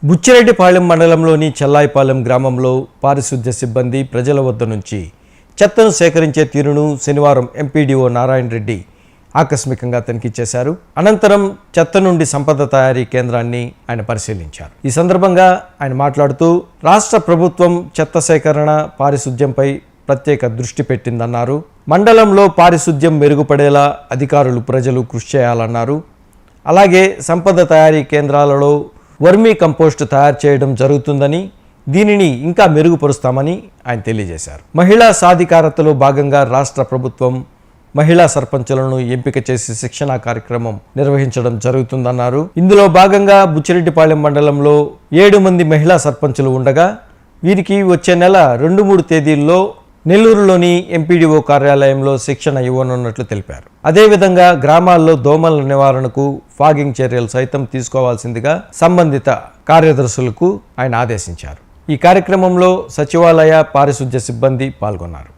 బుచ్చిరెడ్డిపాళెం మండలంలోని చెల్లాయిపాలెం గ్రామంలో పారిశుద్ధ్య సిబ్బంది ప్రజల వద్ద నుంచి చెత్తను సేకరించే తీరును శనివారం ఎంపీడీఓ నారాయణ రెడ్డి ఆకస్మికంగా తనిఖీ చేశారు. అనంతరం చెత్త నుండి సంపద తయారీ కేంద్రాన్ని ఆయన పరిశీలించారు. ఈ సందర్భంగా ఆయన మాట్లాడుతూ రాష్ట్ర ప్రభుత్వం చెత్త సేకరణ పారిశుద్ధ్యంపై ప్రత్యేక దృష్టి పెట్టిందన్నారు. మండలంలో పారిశుద్ధ్యం మెరుగుపడేలా అధికారులు ప్రజలు కృషి చేయాలన్నారు. అలాగే సంపద తయారీ కేంద్రాలలో వర్మీ కంపోస్ట్ తయారు చేయడం జరుగుతుందని, దీనిని ఇంకా మెరుగుపరుస్తామని ఆయన తెలియజేశారు. మహిళా సాధికారతలో భాగంగా రాష్ట్ర ప్రభుత్వం మహిళా సర్పంచులను ఎంపిక చేసి శిక్షణా కార్యక్రమం నిర్వహించడం జరుగుతుందన్నారు. ఇందులో భాగంగా బుచ్చిరెడ్డిపాళెం మండలంలో 7 మంది మహిళా సర్పంచులు ఉండగా వీరికి వచ్చే నెల 2-3 తేదీల్లో నెల్లూరులోని ఎంపీడీఓ కార్యాలయంలో శిక్షణ ఇవ్వనున్నట్లు తెలిపారు. అదేవిధంగా గ్రామాల్లో దోమల నివారణకు ఫాగింగ్ చర్యలు సైతం తీసుకోవాల్సిందిగా సంబంధిత కార్యదర్శులకు ఆయన ఆదేశించారు. ఈ కార్యక్రమంలో సచివాలయ పారిశుద్ధ్య సిబ్బంది పాల్గొన్నారు.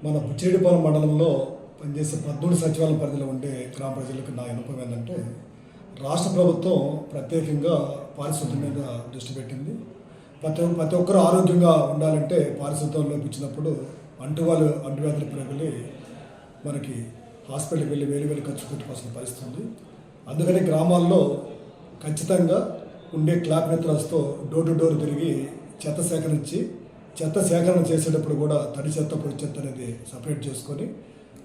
మన బుచ్చిరెడ్డిపాలెం మండలంలో పనిచేసే 13 సచివాలయం పరిధిలో ఉండే గ్రామ ప్రజలకు నా అనుభవం ఏంటంటే, రాష్ట్ర ప్రభుత్వం ప్రత్యేకంగా పారిశుద్ధ్యం మీద దృష్టి పెట్టింది. ప్రతి ఒక్కరూ ఆరోగ్యంగా ఉండాలంటే పారిశుద్ధ్యం లోపించినప్పుడు అంటువ్యాధులు ప్రబలి మనకి హాస్పిటల్కి వెళ్ళి వేలు ఖర్చు పెట్టుకోవాల్సిన పరిస్థితి ఉంది. అందుకని గ్రామాల్లో ఖచ్చితంగా ఉండే క్లాప్ మెథడ్స్తో డోర్ టు డోర్ తిరిగి చెత్త సేకరణ చేసేటప్పుడు కూడా తడి చెత్త పొడి చెత్త అనేది సపరేట్ చేసుకొని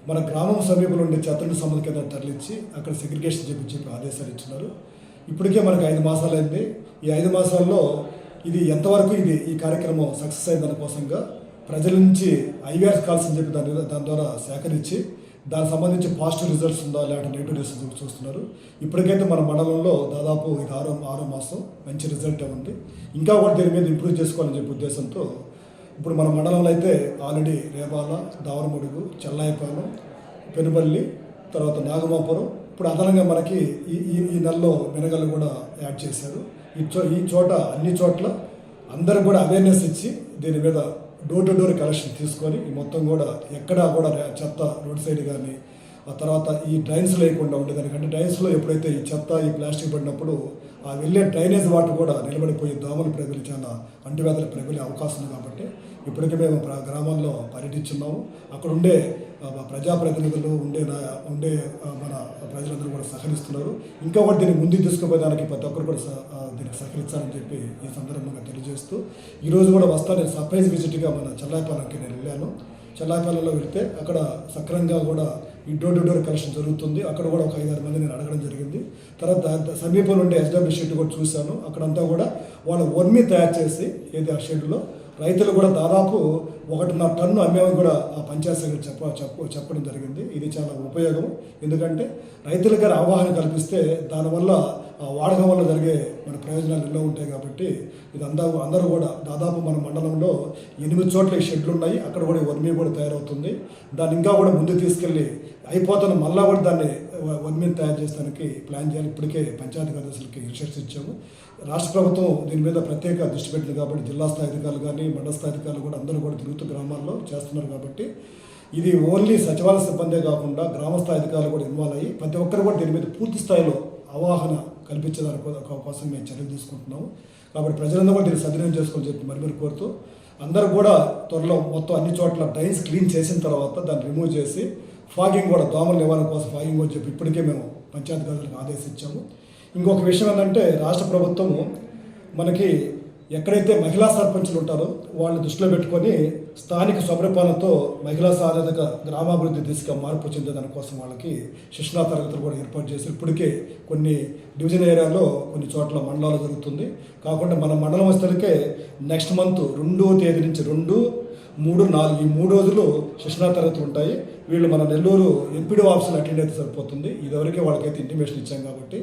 మన గ్రామం సమీపంలో ఉండే చెత్తను సంబంధ కేంద్రం తరలించి అక్కడ సెగ్రిగేషన్ చెప్పి ఆదేశాలు ఇచ్చినారు. ఇప్పటికే మనకు 5 మాసాలు అయింది. ఈ 5 మాసాల్లో ఇది ఎంతవరకు ఈ కార్యక్రమం సక్సెస్ అయిన దానికోసంగా ప్రజల నుంచి IVR కాల్స్ అని చెప్పి దాని ద్వారా సేకరించి దానికి సంబంధించి పాజిటివ్ రిజల్ట్స్ ఉందా లేకపోతే నెగిటివ్ రిజల్ట్స్ చూస్తున్నారు. ఇప్పటికైతే మన మండలంలో దాదాపు ఇది 6వ మాసం మంచి రిజల్ట్ ఉంది. ఇంకా కూడా దీని మీద ఇంప్రూవ్ చేసుకోవాలని చెప్పే ఉద్దేశంతో ఇప్పుడు మన మండలంలో అయితే ఆల్రెడీ రేపాల, దావరమడుగు, చెల్లాయిపాలెం, పెనుబల్లి, తర్వాత నాగమాపురం, ఇప్పుడు అదనంగా మనకి ఈ నెలలో మెనగల్లు కూడా యాడ్ చేశారు. అన్ని చోట్ల అందరూ కూడా అవేర్నెస్ ఇచ్చి దీని మీద డోర్ టు డోర్ కలెక్షన్ తీసుకొని మొత్తం కూడా ఎక్కడా కూడా చెత్త రోడ్ సైడ్ కానీ, ఆ తర్వాత ఈ డ్రైన్స్ లేకుండా ఉండేదానికంటే డ్రైన్స్లో ఎప్పుడైతే ఈ చెత్త ఈ ప్లాస్టిక్ పడినప్పుడు ఆ వెళ్ళే డ్రైనేజ్ వాటర్ కూడా నిలబడిపోయి దోమలు ప్రబలి చాలా అంటువ్యాధులు ప్రబలే అవకాశం ఉంది. కాబట్టి ఇప్పటికే మేము గ్రామాల్లో పర్యటించున్నాము. అక్కడ ఉండే ప్రజాప్రతినిధులు ఉండే మన ప్రజలందరూ కూడా సహకరిస్తున్నారు. ఇంకా కూడా దీన్ని ముందుకు తీసుకుపోయేదానికి ప్రతి ఒక్కరు కూడా దీనికి సహకరించాలని చెప్పి ఈ సందర్భంగా తెలియజేస్తూ ఈరోజు కూడా నేను సర్ప్రైజ్ విజిట్గా మన చెల్లాయిపాలెంకి నేను వెళ్ళాను. చెల్లాయిపాలెంలో వెళ్తే అక్కడ సక్రమంగా కూడా ఈ డోర్ టు డోర్ కలెక్షన్ జరుగుతుంది. అక్కడ కూడా ఒక 5-6 మంది నేను అడగడం జరిగింది. తర్వాత సమీపంలో ఉండే SW షెడ్ కూడా చూశాను. అక్కడంతా కూడా వాళ్ళు వర్మీ తయారు చేసి ఆ షెడ్లో రైతులు కూడా దాదాపు 1.5 టన్ను అమ్మేమని కూడా ఆ పంచాయత్ సెక్రటరీ చెప్పడం జరిగింది. ఇది చాలా ఉపయోగం. ఎందుకంటే రైతుల గారి అవగాహన కల్పిస్తే దానివల్ల వాడకం వల్ల జరిగే మన ప్రయోజనాలు ఎన్నో ఉంటాయి. కాబట్టి ఇది అందరూ కూడా దాదాపు మన మండలంలో 8 చోట్ల ఈ షెడ్లు ఉన్నాయి. అక్కడ కూడా వర్మీ కూడా తయారవుతుంది. దాన్ని ఇంకా కూడా ముందుకు తీసుకెళ్ళి అయిపోతున్న మళ్ళా కూడా దాన్ని వర్మీని తయారు చేసడానికి ప్లాన్ చేయాలి. ఇప్పటికే పంచాయతీ కార్యదర్శులకి ఇన్స్ట్రక్షన్స్ ఇచ్చాము. రాష్ట్ర ప్రభుత్వం దీని మీద ప్రత్యేక దృష్టి పెట్టింది కాబట్టి జిల్లా స్థాయి అధికారులు కానీ మండల స్థాయి అధికారులు కూడా అందరూ కూడా తిరుగుతూ గ్రామాల్లో చేస్తున్నారు. కాబట్టి ఇది ఓన్లీ సచివాలయ సిబ్బందే కాకుండా గ్రామస్థాయి అధికారులు కూడా ఇన్వాల్వ్ అయ్యి ప్రతి ఒక్కరు కూడా దీని మీద పూర్తి స్థాయిలో అవగాహన కల్పించేదాని కోసం మేము చర్యలు తీసుకుంటున్నాము. కాబట్టి ప్రజలందరూ కూడా దీన్ని సద్వినియోగం చేసుకోవాలని చెప్పి మరి కోరుతూ అందరూ కూడా త్వరలో మొత్తం అన్ని చోట్ల డ్రైన్స్ క్లీన్ చేసిన తర్వాత దాన్ని రిమూవ్ చేసి ఫాగింగ్ కూడా దోమల నివారణ కోసం ఫాగింగ్ అని చెప్పి ఇప్పటికే మేము పంచాయతీ కార్యాలయాలకు ఆదేశించాము. ఇంకొక విషయం ఏంటంటే రాష్ట్ర ప్రభుత్వము మనకి ఎక్కడైతే మహిళా సర్పంచులు ఉంటారో వాళ్ళని దృష్టిలో పెట్టుకొని స్థానిక సమరపాలనతో మహిళా సాధిక గ్రామాభివృద్ధి దిశగా మార్పు చెందేదాని కోసం వాళ్ళకి శిక్షణా తరగతులు కూడా ఏర్పాటు చేసి ఇప్పటికే కొన్ని డివిజన్ ఏరియాలో కొన్ని చోట్ల మండలాలు జరుగుతుంది. కాకుండా మన మండలం వస్తేకే నెక్స్ట్ మంత్ 2వ తేదీ నుంచి 2, 3, 4 ఈ 3 రోజులు శిక్షణా తరగతులు ఉంటాయి. వీళ్ళు మన నెల్లూరు ఎంపీడీ ఆఫీసులు అటెండ్ అయితే సరిపోతుంది. ఇదివరకే వాళ్ళకైతే ఇంటిమేషన్ ఇచ్చాం. కాబట్టి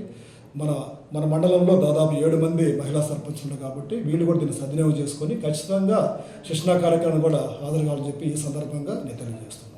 మన మన మండలంలో దాదాపు 7 మంది మహిళా సర్పంచులు కాబట్టి వీళ్ళు కూడా దీన్ని సద్వినియోగం చేసుకొని ఖచ్చితంగా శిక్షణా కార్యక్రమం కూడా హాజరు కావాలని చెప్పి ఈ సందర్భంగా నేను తెలియజేస్తున్నాను.